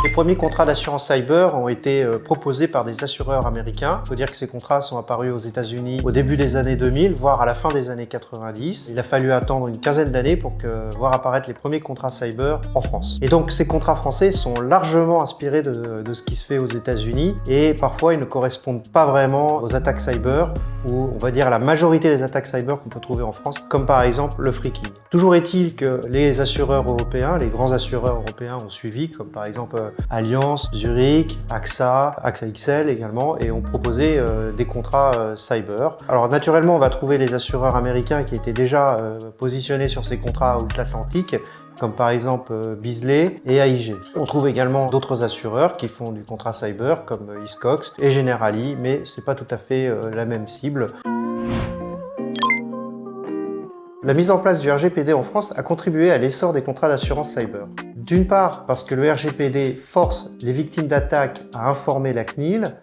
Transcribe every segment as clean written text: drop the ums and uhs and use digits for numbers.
Les premiers contrats d'assurance cyber ont été proposés par des assureurs américains. Il faut dire que ces contrats sont apparus aux États-Unis au début des années 2000, voire à la fin des années 90. Il a fallu attendre une quinzaine d'années pour voir apparaître les premiers contrats cyber en France. Et donc ces contrats français sont largement inspirés de ce qui se fait aux États-Unis et parfois ils ne correspondent pas vraiment aux attaques cyber ou on va dire à la majorité des attaques cyber qu'on peut trouver en France, comme par exemple le phreaking. Toujours est-il que les assureurs européens, les grands assureurs européens ont suivi, comme par exemple Allianz, Zurich, AXA XL également, et ont proposé des contrats cyber. Alors naturellement, on va trouver les assureurs américains qui étaient déjà positionnés sur ces contrats outre-Atlantique, comme par exemple Beazley et AIG. On trouve également d'autres assureurs qui font du contrat cyber, comme Hiscox et Generali, mais c'est pas tout à fait la même cible. La mise en place du RGPD en France a contribué à l'essor des contrats d'assurance cyber. D'une part, parce que le RGPD force les victimes d'attaques à informer la CNIL.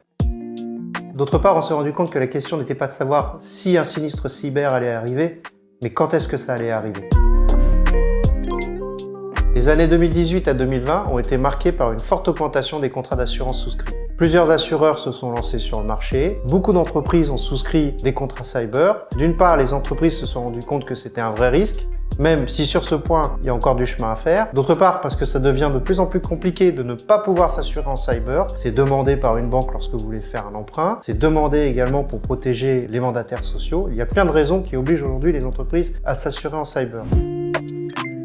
D'autre part, on s'est rendu compte que la question n'était pas de savoir si un sinistre cyber allait arriver, mais quand est-ce que ça allait arriver. Les années 2018 à 2020 ont été marquées par une forte augmentation des contrats d'assurance souscrits. Plusieurs assureurs se sont lancés sur le marché, beaucoup d'entreprises ont souscrit des contrats cyber. D'une part, les entreprises se sont rendues compte que c'était un vrai risque, même si sur ce point, il y a encore du chemin à faire. D'autre part, parce que ça devient de plus en plus compliqué de ne pas pouvoir s'assurer en cyber. C'est demandé par une banque lorsque vous voulez faire un emprunt. C'est demandé également pour protéger les mandataires sociaux. Il y a plein de raisons qui obligent aujourd'hui les entreprises à s'assurer en cyber.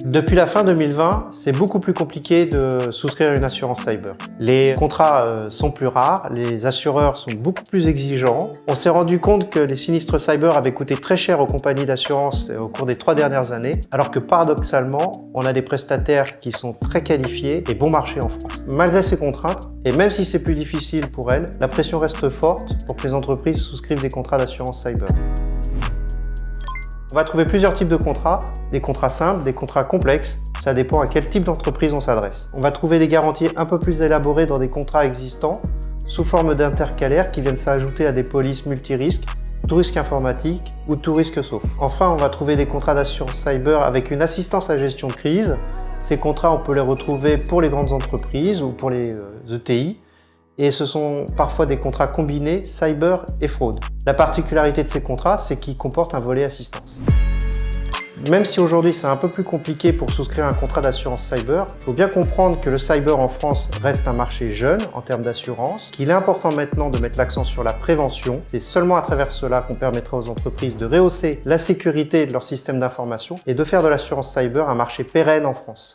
Depuis la fin 2020, c'est beaucoup plus compliqué de souscrire une assurance cyber. Les contrats sont plus rares, les assureurs sont beaucoup plus exigeants. On s'est rendu compte que les sinistres cyber avaient coûté très cher aux compagnies d'assurance au cours des 3 dernières années, alors que paradoxalement, on a des prestataires qui sont très qualifiés et bon marché en France. Malgré ces contraintes, et même si c'est plus difficile pour elles, la pression reste forte pour que les entreprises souscrivent des contrats d'assurance cyber. On va trouver plusieurs types de contrats, des contrats simples, des contrats complexes, ça dépend à quel type d'entreprise on s'adresse. On va trouver des garanties un peu plus élaborées dans des contrats existants, sous forme d'intercalaires qui viennent s'ajouter à des polices multirisques, tout risque informatique ou tout risque sauf. Enfin, on va trouver des contrats d'assurance cyber avec une assistance à gestion de crise. Ces contrats, on peut les retrouver pour les grandes entreprises ou pour les ETI. Et ce sont parfois des contrats combinés cyber et fraude. La particularité de ces contrats, c'est qu'ils comportent un volet assistance. Même si aujourd'hui c'est un peu plus compliqué pour souscrire un contrat d'assurance cyber, il faut bien comprendre que le cyber en France reste un marché jeune en termes d'assurance, qu'il est important maintenant de mettre l'accent sur la prévention. C'est seulement à travers cela qu'on permettra aux entreprises de rehausser la sécurité de leur système d'information et de faire de l'assurance cyber un marché pérenne en France.